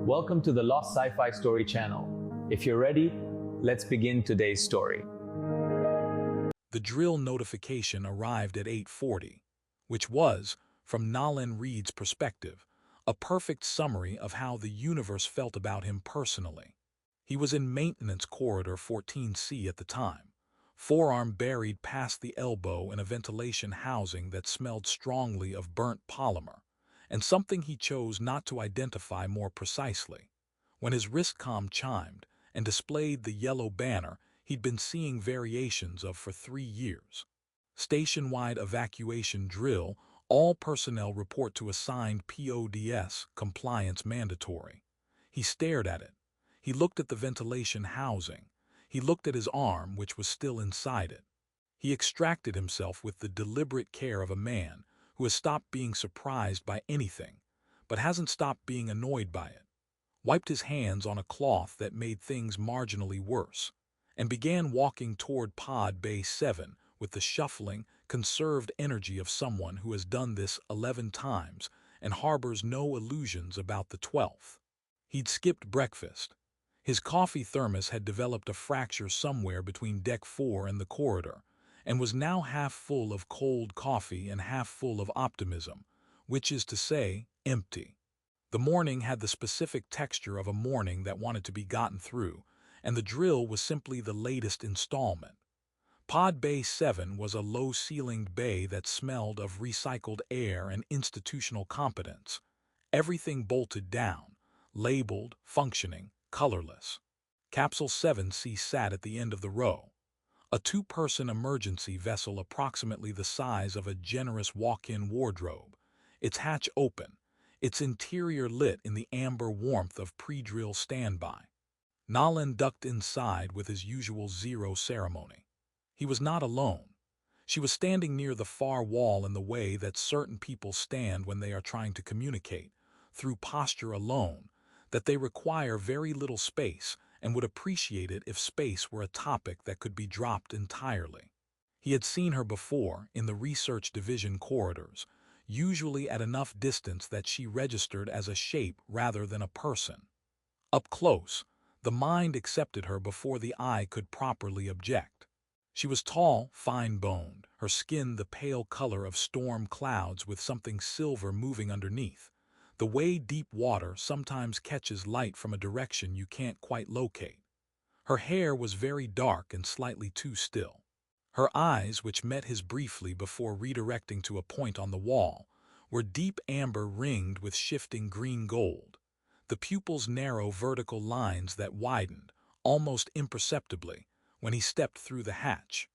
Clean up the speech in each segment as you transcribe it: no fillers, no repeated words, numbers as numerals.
Welcome to the Lost Sci-Fi Story channel. If you're ready, let's begin today's story. The drill notification arrived at 8:40, which was, from Nolan Reed's perspective, a perfect summary of how the universe felt about him personally. He was in Maintenance Corridor 14C at the time, forearm buried past the elbow in a ventilation housing that smelled strongly of burnt polymer, and something he chose not to identify more precisely. When his wristcom chimed and displayed the yellow banner he'd been seeing variations of for 3 years. Station-wide evacuation drill, all personnel report to assigned PODS, compliance mandatory. He stared at it. He looked at the ventilation housing. He looked at his arm, which was still inside it. He extracted himself with the deliberate care of a man who has stopped being surprised by anything, but hasn't stopped being annoyed by it, wiped his hands on a cloth that made things marginally worse, and began walking toward Pod Bay 7 with the shuffling, conserved energy of someone who has done this 11 times and harbors no illusions about the 12th. He'd skipped breakfast. His coffee thermos had developed a fracture somewhere between Deck 4 and the corridor, and was now half full of cold coffee and half full of optimism, which is to say, empty. The morning had the specific texture of a morning that wanted to be gotten through, and the drill was simply the latest installment. Pod Bay 7 was a low-ceilinged bay that smelled of recycled air and institutional competence. Everything bolted down, labeled, functioning, colorless. Capsule 7C sat at the end of the row. A two-person emergency vessel approximately the size of a generous walk-in wardrobe, its hatch open, its interior lit in the amber warmth of pre-drill standby. Nolan ducked inside with his usual zero ceremony. He was not alone. She was standing near the far wall in the way that certain people stand when they are trying to communicate, through posture alone, that they require very little space and would appreciate it if space were a topic that could be dropped entirely. He had seen her before in the research division corridors, usually at enough distance that she registered as a shape rather than a person. Up close, the mind accepted her before the eye could properly object. She was tall, fine-boned, her skin the pale color of storm clouds with something silver moving underneath, the way deep water sometimes catches light from a direction you can't quite locate. Her hair was very dark and slightly too still. Her eyes, which met his briefly before redirecting to a point on the wall, were deep amber ringed with shifting green-gold, the pupils narrow vertical lines that widened, almost imperceptibly, when he stepped through the hatch.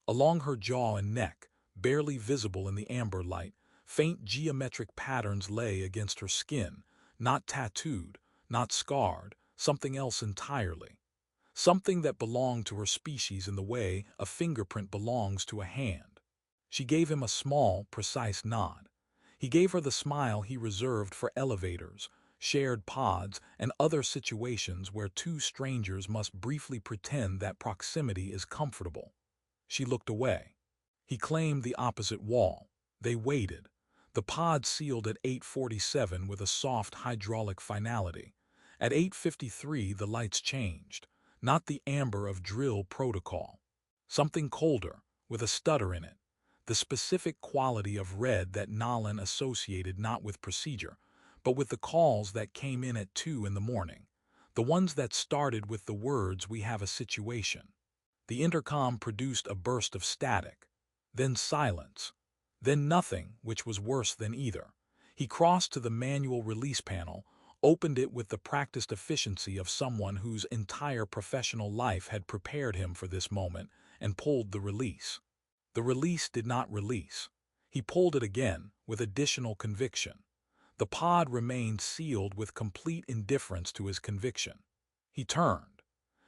Along her jaw and neck, barely visible in the amber light, faint geometric patterns lay against her skin, not tattooed, not scarred, something else entirely. Something that belonged to her species in the way a fingerprint belongs to a hand. She gave him a small, precise nod. He gave her the smile he reserved for elevators, shared pods, and other situations where two strangers must briefly pretend that proximity is comfortable. She looked away. He claimed the opposite wall. They waited. The pod sealed at 8:47 with a soft hydraulic finality. At 8:53 the lights changed, not the amber of drill protocol. Something colder, with a stutter in it, the specific quality of red that Nolan associated not with procedure, but with the calls that came in at 2 in the morning, the ones that started with the words "we have a situation." The intercom produced a burst of static, then silence, then nothing, which was worse than either. He crossed to the manual release panel, opened it with the practiced efficiency of someone whose entire professional life had prepared him for this moment, and pulled the release. The release did not release. He pulled it again, with additional conviction. The pod remained sealed with complete indifference to his conviction. He turned.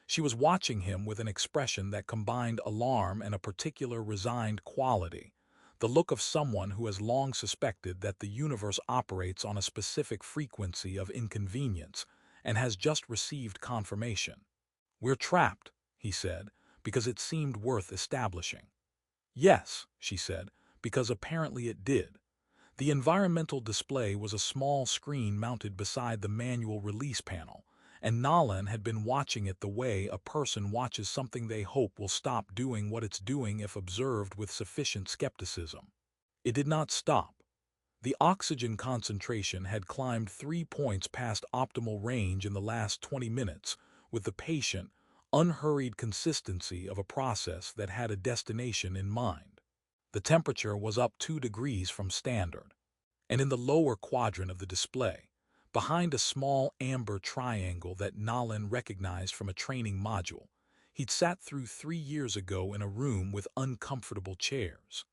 She was watching him with an expression that combined alarm and a particular resigned quality, the look of someone who has long suspected that the universe operates on a specific frequency of inconvenience and has just received confirmation. "We're trapped," he said, because it seemed worth establishing. "Yes," she said, because apparently it did. The environmental display was a small screen mounted beside the manual release panel, and Nolan had been watching it the way a person watches something they hope will stop doing what it's doing if observed with sufficient skepticism. It did not stop. The oxygen concentration had climbed 3 points past optimal range in the last 20 minutes, with the patient, unhurried consistency of a process that had a destination in mind. The temperature was up 2 degrees from standard. And in the lower quadrant of the display, behind a small amber triangle that Nolan recognized from a training module, he'd sat through 3 years ago in a room with uncomfortable chairs.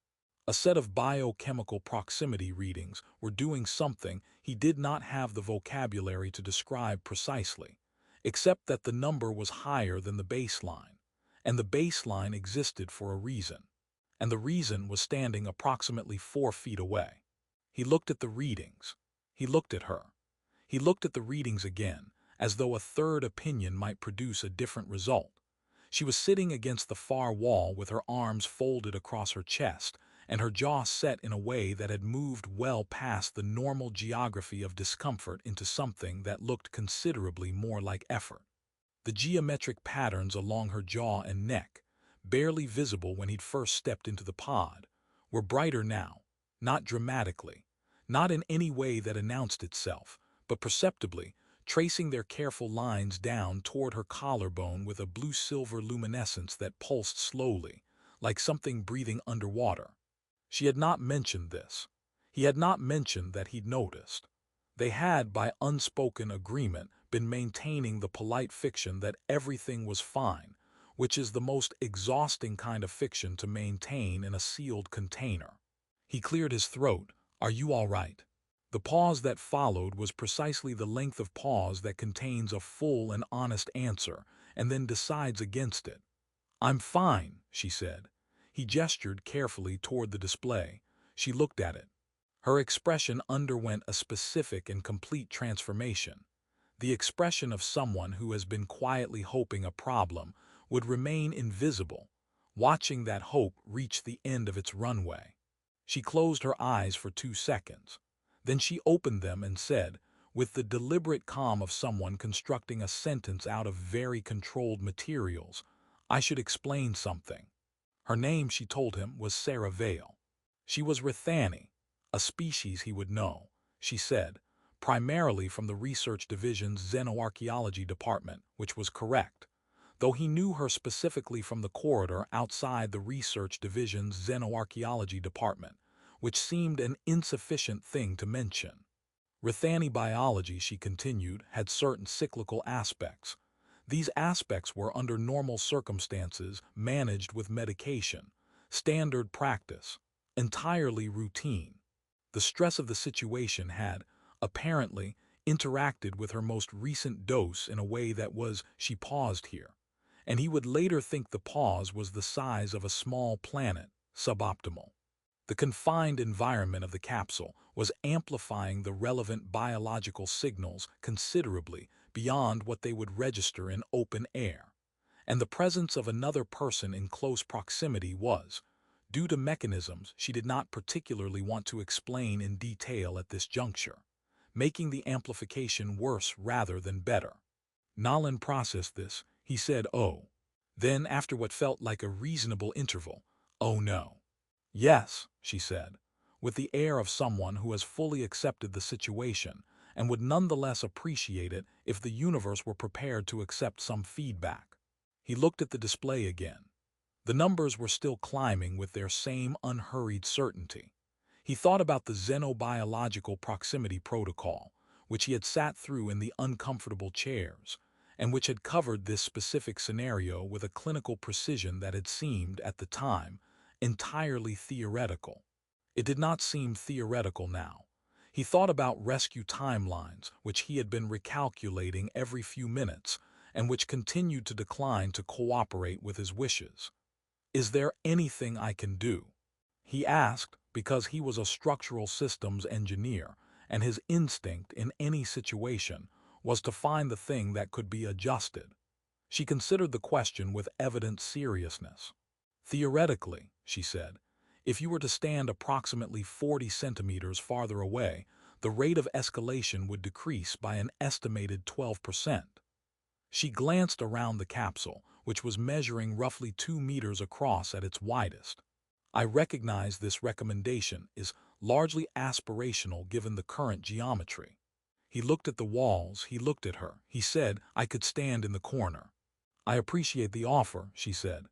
A set of biochemical proximity readings were doing something he did not have the vocabulary to describe precisely, except that the number was higher than the baseline, and the baseline existed for a reason, and the reason was standing approximately 4 feet away. He looked at the readings. He looked at her. He looked at the readings again, as though a third opinion might produce a different result. She was sitting against the far wall with her arms folded across her chest, and her jaw set in a way that had moved well past the normal geography of discomfort into something that looked considerably more like effort. The geometric patterns along her jaw and neck, barely visible when he'd first stepped into the pod, were brighter now, not dramatically, not in any way that announced itself, but perceptibly, tracing their careful lines down toward her collarbone with a blue-silver luminescence that pulsed slowly, like something breathing underwater. She had not mentioned this. He had not mentioned that he'd noticed. They had, by unspoken agreement, been maintaining the polite fiction that everything was fine, which is the most exhausting kind of fiction to maintain in a sealed container. He cleared his throat. "Are you all right?" The pause that followed was precisely the length of pause that contains a full and honest answer and then decides against it. "I'm fine," she said. He gestured carefully toward the display. She looked at it. Her expression underwent a specific and complete transformation. The expression of someone who has been quietly hoping a problem would remain invisible, watching that hope reach the end of its runway. She closed her eyes for 2 seconds. Then she opened them and said, with the deliberate calm of someone constructing a sentence out of very controlled materials, "I should explain something." Her name, she told him, was Sarah Vale. She was Rithani, a species he would know, she said, primarily from the research division's xenoarchaeology department, which was correct, though he knew her specifically from the corridor outside the research division's xenoarchaeology department, which seemed an insufficient thing to mention. Rithani biology, she continued, had certain cyclical aspects. These aspects were, under normal circumstances, managed with medication, standard practice, entirely routine. The stress of the situation had, apparently, interacted with her most recent dose in a way that was, she paused here, and he would later think the pause was the size of a small planet, suboptimal. The confined environment of the capsule was amplifying the relevant biological signals considerably beyond what they would register in open air, and the presence of another person in close proximity was, due to mechanisms she did not particularly want to explain in detail at this juncture, making the amplification worse rather than better. Nolan processed this. He said, "Oh." Then, after what felt like a reasonable interval, "Oh no." "Yes," she said, with the air of someone who has fully accepted the situation and would nonetheless appreciate it if the universe were prepared to accept some feedback. He looked at the display again. The numbers were still climbing with their same unhurried certainty. He thought about the xenobiological proximity protocol, which he had sat through in the uncomfortable chairs, and which had covered this specific scenario with a clinical precision that had seemed, at the time, entirely theoretical. It did not seem theoretical now. He thought about rescue timelines, which he had been recalculating every few minutes, and which continued to decline to cooperate with his wishes. "Is there anything I can do?" he asked, because he was a structural systems engineer, and his instinct in any situation was to find the thing that could be adjusted. She considered the question with evident seriousness. "Theoretically," she said, If you were to stand approximately 40 centimeters farther away, the rate of escalation would decrease by an estimated 12%. She glanced around the capsule, which was measuring roughly 2 meters across at its widest. I recognize this recommendation is largely aspirational given the current geometry. He looked at the walls, he looked at her. He said, I could stand in the corner. I appreciate the offer, she said.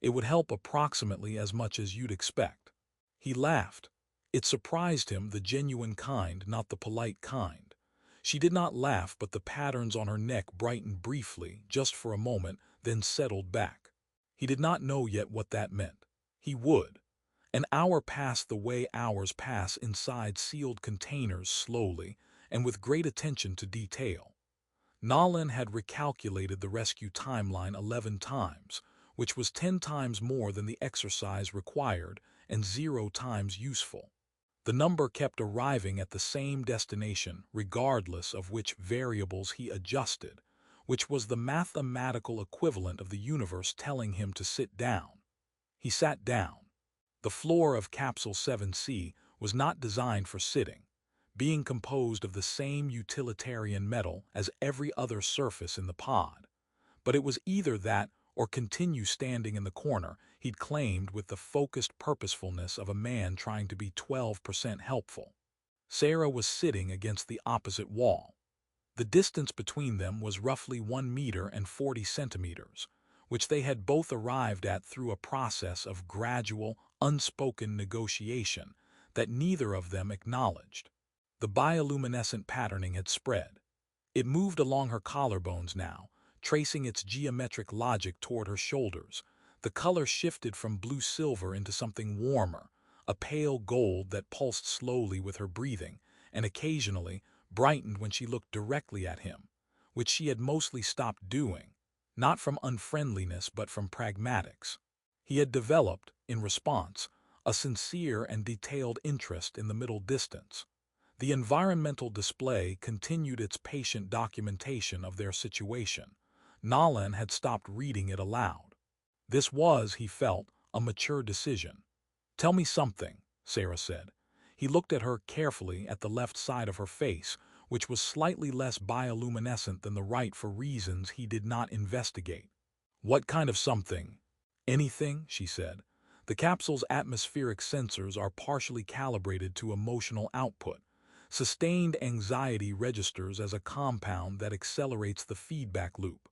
It would help approximately as much as you'd expect. He laughed. It surprised him, the genuine kind, not the polite kind. She did not laugh, but the patterns on her neck brightened briefly, just for a moment, then settled back. He did not know yet what that meant. He would. An hour passed the way hours pass inside sealed containers, slowly, and with great attention to detail. Nolan had recalculated the rescue timeline 11 times, which was 10 times more than the exercise required and 0 times useful. The number kept arriving at the same destination, regardless of which variables he adjusted, which was the mathematical equivalent of the universe telling him to sit down. He sat down. The floor of Capsule 7C was not designed for sitting, being composed of the same utilitarian metal as every other surface in the pod. But it was either that or continue standing in the corner, he'd claimed with the focused purposefulness of a man trying to be 12% helpful. Sarah was sitting against the opposite wall. The distance between them was roughly 1 meter and 40 centimeters, which they had both arrived at through a process of gradual, unspoken negotiation that neither of them acknowledged. The bioluminescent patterning had spread. It moved along her collarbones now, tracing its geometric logic toward her shoulders. The color shifted from blue-silver into something warmer, a pale gold that pulsed slowly with her breathing, and occasionally brightened when she looked directly at him, which she had mostly stopped doing, not from unfriendliness but from pragmatics. He had developed, in response, a sincere and detailed interest in the middle distance. The environmental display continued its patient documentation of their situation. Nolan had stopped reading it aloud. This was, he felt, a mature decision. Tell me something, Sarah said. He looked at her carefully at the left side of her face, which was slightly less bioluminescent than the right for reasons he did not investigate. What kind of something? Anything, she said. The capsule's atmospheric sensors are partially calibrated to emotional output. Sustained anxiety registers as a compound that accelerates the feedback loop.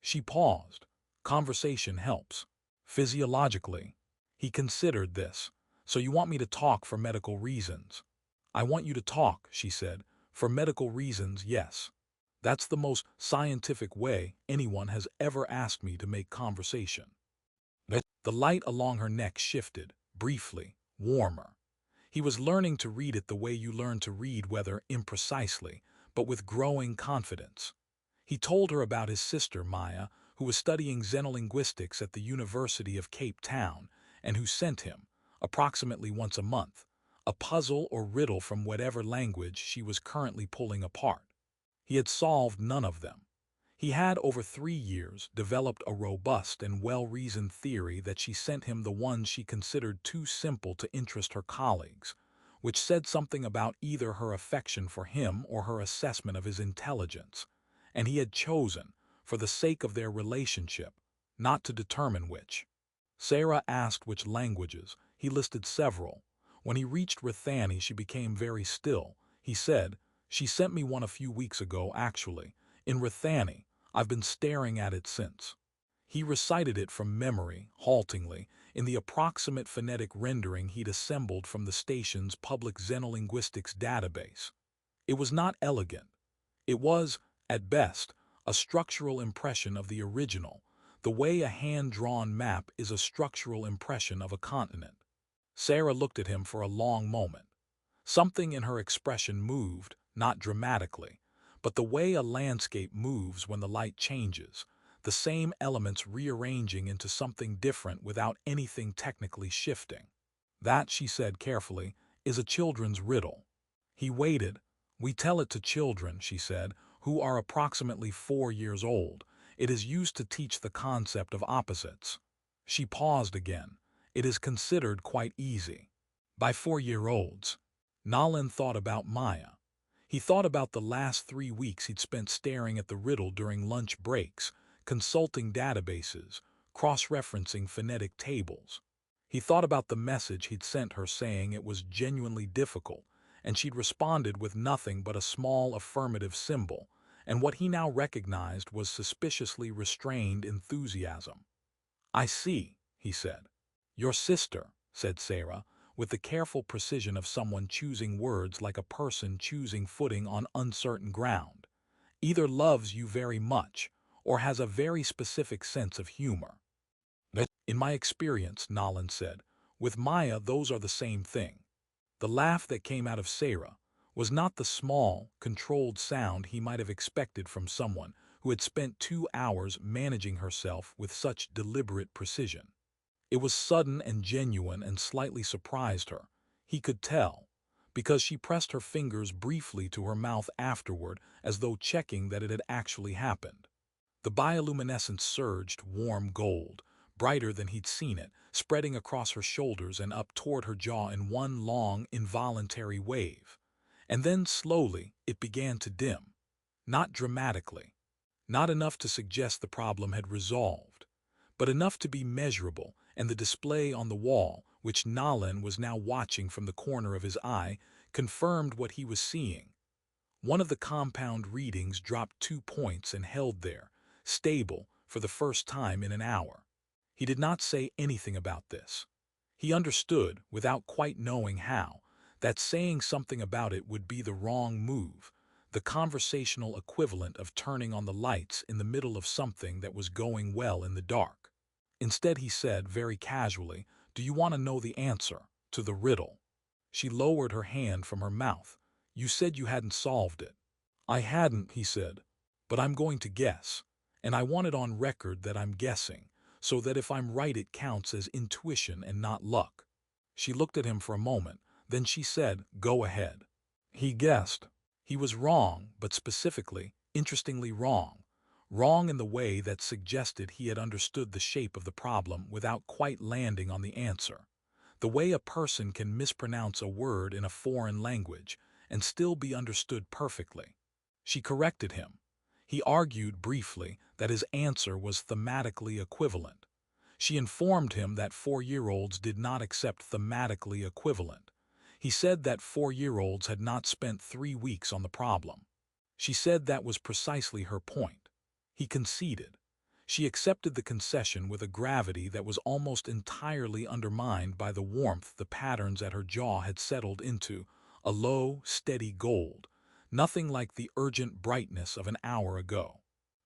She paused. Conversation helps. Physiologically. He considered this. So you want me to talk for medical reasons? I want you to talk, she said. For medical reasons, yes. That's the most scientific way anyone has ever asked me to make conversation. The light along her neck shifted, briefly, warmer. He was learning to read it the way you learn to read weather, imprecisely, but with growing confidence. He told her about his sister, Maya, who was studying xenolinguistics at the University of Cape Town, and who sent him, approximately once a month, a puzzle or riddle from whatever language she was currently pulling apart. He had solved none of them. He had, over 3 years, developed a robust and well-reasoned theory that she sent him the ones she considered too simple to interest her colleagues, which said something about either her affection for him or her assessment of his intelligence, and he had chosen, for the sake of their relationship, not to determine which. Sarah asked which languages. He listed several. When he reached Rithani, she became very still. He said, "She sent me one a few weeks ago, actually. In Rithani, I've been staring at it since." He recited it from memory, haltingly, in the approximate phonetic rendering he'd assembled from the station's public xenolinguistics database. It was not elegant. It was, at best, a structural impression of the original, the way a hand-drawn map is a structural impression of a continent. Sarah looked at him for a long moment. Something in her expression moved, not dramatically, but the way a landscape moves when the light changes, the same elements rearranging into something different without anything technically shifting. That, she said carefully, is a children's riddle. He waited. We tell it to children, she said, who are approximately 4 years old. It is used to teach the concept of opposites. She paused again. It is considered quite easy. By 4-year-olds, Nolan thought about Maya. He thought about the last 3 weeks he'd spent staring at the riddle during lunch breaks, consulting databases, cross-referencing phonetic tables. He thought about the message he'd sent her saying it was genuinely difficult, and she'd responded with nothing but a small affirmative symbol, and what he now recognized was suspiciously restrained enthusiasm. "I see," he said. "Your sister," said Sarah, with the careful precision of someone choosing words like a person choosing footing on uncertain ground, "either loves you very much or has a very specific sense of humor." "In my experience," Nolan said, "with Maya those are the same thing." The laugh that came out of Sarah was not the small, controlled sound he might have expected from someone who had spent 2 hours managing herself with such deliberate precision. It was sudden and genuine and slightly surprised her. He could tell, because she pressed her fingers briefly to her mouth afterward as though checking that it had actually happened. The bioluminescence surged warm gold, brighter than he'd seen it, spreading across her shoulders and up toward her jaw in one long, involuntary wave. And then slowly it began to dim. Not dramatically. Not enough to suggest the problem had resolved, but enough to be measurable, and the display on the wall, which Nolan was now watching from the corner of his eye, confirmed what he was seeing. One of the compound readings dropped 2 points and held there, stable, for the first time in an hour. He did not say anything about this. He understood, without quite knowing how, that saying something about it would be the wrong move, the conversational equivalent of turning on the lights in the middle of something that was going well in the dark. Instead he said, very casually, "Do you want to know the answer to the riddle?" She lowered her hand from her mouth. "You said you hadn't solved it." "I hadn't," he said, "but I'm going to guess, and I want it on record that I'm guessing, so that if I'm right it counts as intuition and not luck." She looked at him for a moment, then she said, "Go ahead." He guessed. He was wrong, but specifically, interestingly wrong. Wrong in the way that suggested he had understood the shape of the problem without quite landing on the answer. The way a person can mispronounce a word in a foreign language and still be understood perfectly. She corrected him. He argued briefly that his answer was thematically equivalent. She informed him that 4-year-olds did not accept thematically equivalent. He said that 4-year-olds had not spent 3 weeks on the problem. She said that was precisely her point. He conceded. She accepted the concession with a gravity that was almost entirely undermined by the warmth the patterns at her jaw had settled into, a low, steady gold, nothing like the urgent brightness of an hour ago.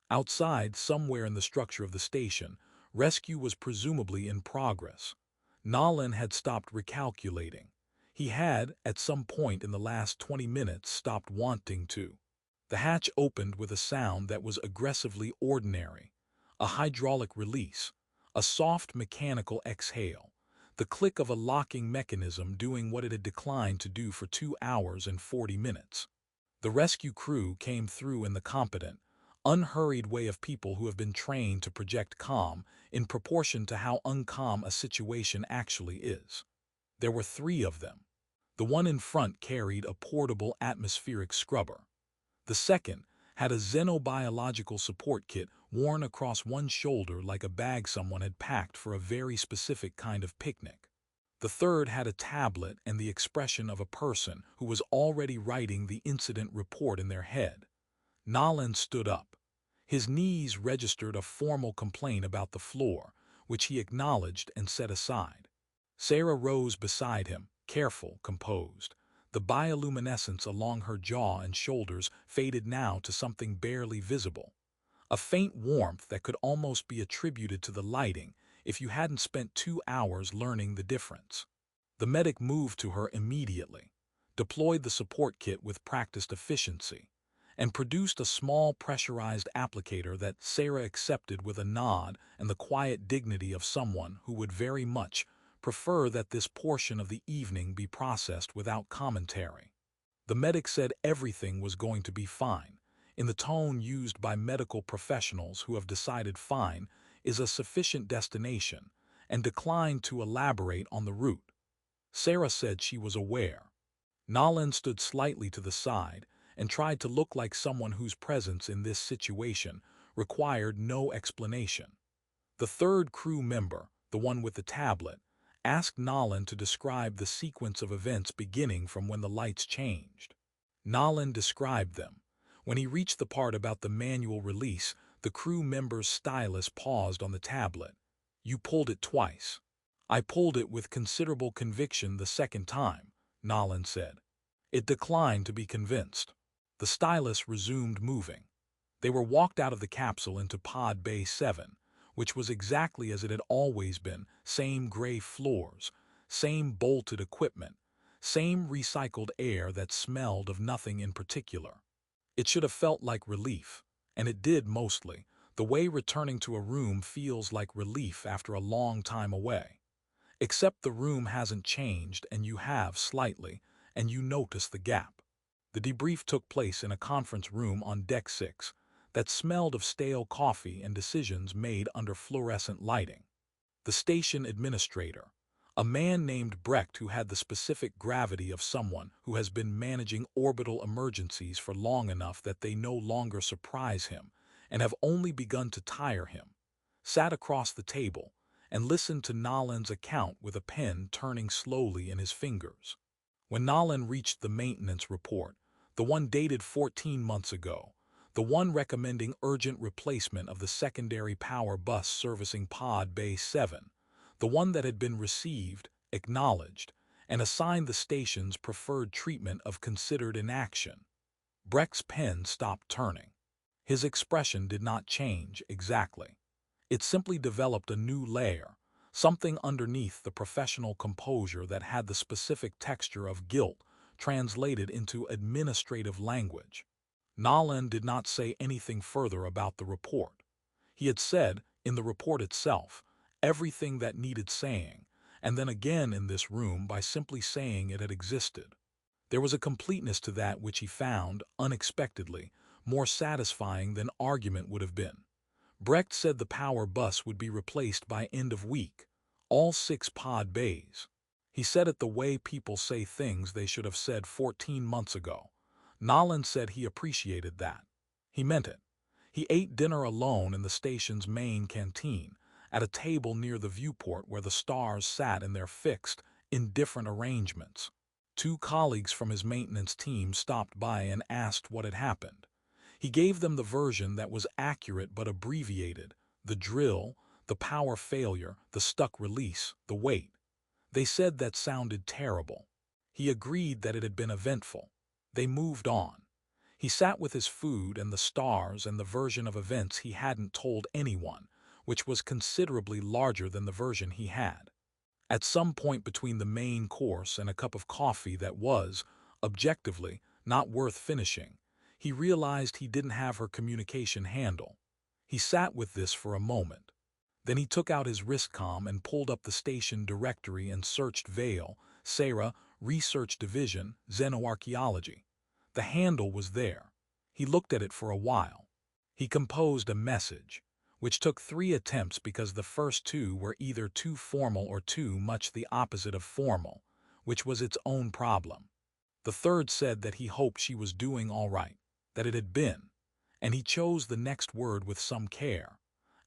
Outside, somewhere in the structure of the station, rescue was presumably in progress. Nolan had stopped recalculating. He had, at some point in the last 20 minutes, stopped wanting to. The hatch opened with a sound that was aggressively ordinary, a hydraulic release, a soft mechanical exhale, the click of a locking mechanism doing what it had declined to do for 2 hours and 40 minutes. The rescue crew came through in the competent, unhurried way of people who have been trained to project calm in proportion to how uncalm a situation actually is. There were 3 of them. The one in front carried a portable atmospheric scrubber. The second had a xenobiological support kit worn across one shoulder like a bag someone had packed for a very specific kind of picnic. The third had a tablet and the expression of a person who was already writing the incident report in their head. Nolan stood up. His knees registered a formal complaint about the floor, which he acknowledged and set aside. Sarah rose beside him, careful, composed. The bioluminescence along her jaw and shoulders faded now to something barely visible. A faint warmth that could almost be attributed to the lighting if you hadn't spent 2 hours learning the difference. The medic moved to her immediately, deployed the support kit with practiced efficiency, and produced a small pressurized applicator that Sarah accepted with a nod and the quiet dignity of someone who would very much prefer that this portion of the evening be processed without commentary. The medic said everything was going to be fine, in the tone used by medical professionals who have decided fine is a sufficient destination, and declined to elaborate on the route. Sarah said she was aware. Nolan stood slightly to the side and tried to look like someone whose presence in this situation required no explanation. The third crew member, the one with the tablet, asked Nolan to describe the sequence of events beginning from when the lights changed. Nolan described them. When he reached the part about the manual release, the crew member's stylus paused on the tablet. "You pulled it twice." "I pulled it with considerable conviction the second time," Nolan said. It declined to be convinced. The stylus resumed moving. They were walked out of the capsule into Pod Bay 7, which was exactly as it had always been, same gray floors, same bolted equipment, same recycled air that smelled of nothing in particular. It should have felt like relief, and it did mostly, the way returning to a room feels like relief after a long time away. Except the room hasn't changed and you have slightly, and you notice the gap. The debrief took place in a conference room on Deck 6 that smelled of stale coffee and decisions made under fluorescent lighting. The station administrator, a man named Brecht who had the specific gravity of someone who has been managing orbital emergencies for long enough that they no longer surprise him and have only begun to tire him, sat across the table and listened to Nolan's account with a pen turning slowly in his fingers. When Nolan reached the maintenance report, the one dated 14 months ago, the one recommending urgent replacement of the secondary power bus servicing Pod Bay 7, the one that had been received, acknowledged, and assigned the station's preferred treatment of considered inaction, Brecht's pen stopped turning. His expression did not change exactly. It simply developed a new layer, something underneath the professional composure that had the specific texture of guilt translated into administrative language. Nolan did not say anything further about the report. He had said, in the report itself, everything that needed saying, and then again in this room by simply saying it had existed. There was a completeness to that which he found, unexpectedly, more satisfying than argument would have been. Brecht said the power bus would be replaced by end of week, all 6 pod bays. He said it the way people say things they should have said 14 months ago. Nolan said he appreciated that. He meant it. He ate dinner alone in the station's main canteen, at a table near the viewport where the stars sat in their fixed, indifferent arrangements. 2 colleagues from his maintenance team stopped by and asked what had happened. He gave them the version that was accurate but abbreviated, the drill, the power failure, the stuck release, the wait. They said that sounded terrible. He agreed that it had been eventful. They moved on. He sat with his food and the stars and the version of events he hadn't told anyone, which was considerably larger than the version he had. At some point between the main course and a cup of coffee that was, objectively, not worth finishing, he realized he didn't have her communication handle. He sat with this for a moment. Then he took out his wristcom and pulled up the station directory and searched Vale, Sarah, Research Division, Xenoarchaeology. The handle was there. He looked at it for a while. He composed a message, which took 3 attempts because the first 2 were either too formal or too much the opposite of formal, which was its own problem. The third said that he hoped she was doing all right, that it had been, and he chose the next word with some care.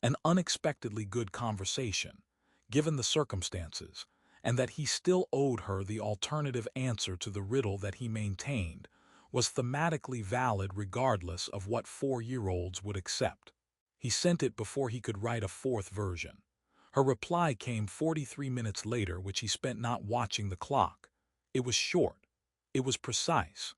An unexpectedly good conversation, given the circumstances, and that he still owed her the alternative answer to the riddle that he maintained was thematically valid regardless of what 4-year-olds would accept. He sent it before he could write a 4th version. Her reply came 43 minutes later, which he spent not watching the clock. It was short. It was precise.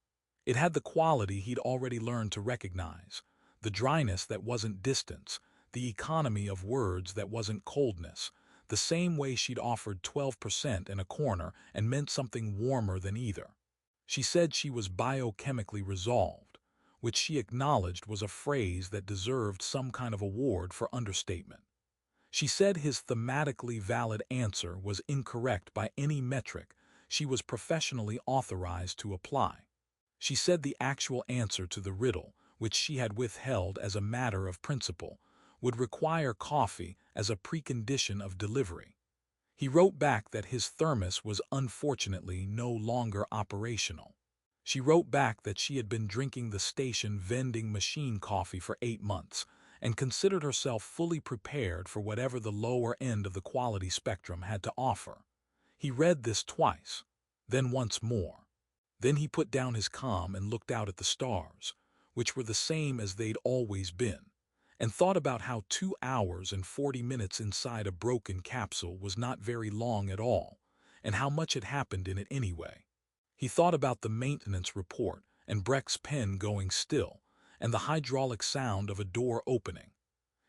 It had the quality he'd already learned to recognize, the dryness that wasn't distance, the economy of words that wasn't coldness, the same way she'd offered 12% in a corner and meant something warmer than either. She said she was biochemically resolved, which she acknowledged was a phrase that deserved some kind of award for understatement. She said his thematically valid answer was incorrect by any metric she was professionally authorized to apply. She said the actual answer to the riddle, which she had withheld as a matter of principle, would require coffee as a precondition of delivery. He wrote back that his thermos was unfortunately no longer operational. She wrote back that she had been drinking the station vending machine coffee for 8 months and considered herself fully prepared for whatever the lower end of the quality spectrum had to offer. He read this twice, then once more. Then he put down his comm and looked out at the stars, which were the same as they'd always been, and thought about how 2 hours and 40 minutes inside a broken capsule was not very long at all, and how much had happened in it anyway. He thought about the maintenance report and Breck's pen going still, and the hydraulic sound of a door opening.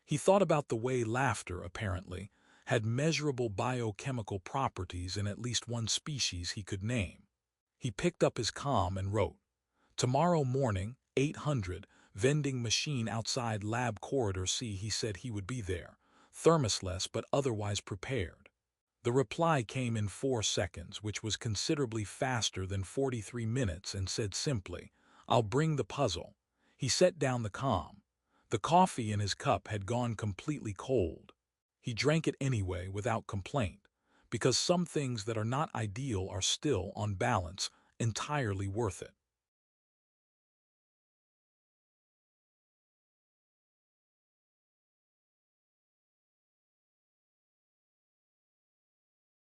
He thought about the way laughter, apparently, had measurable biochemical properties in at least one species he could name. He picked up his comm and wrote, "Tomorrow morning, 800, vending machine outside lab corridor C." He said he would be there, thermosless but otherwise prepared. The reply came in 4 seconds, which was considerably faster than 43 minutes, and said simply, "I'll bring the puzzle." He set down the comm. The coffee in his cup had gone completely cold. He drank it anyway without complaint, because some things that are not ideal are still, on balance, entirely worth it.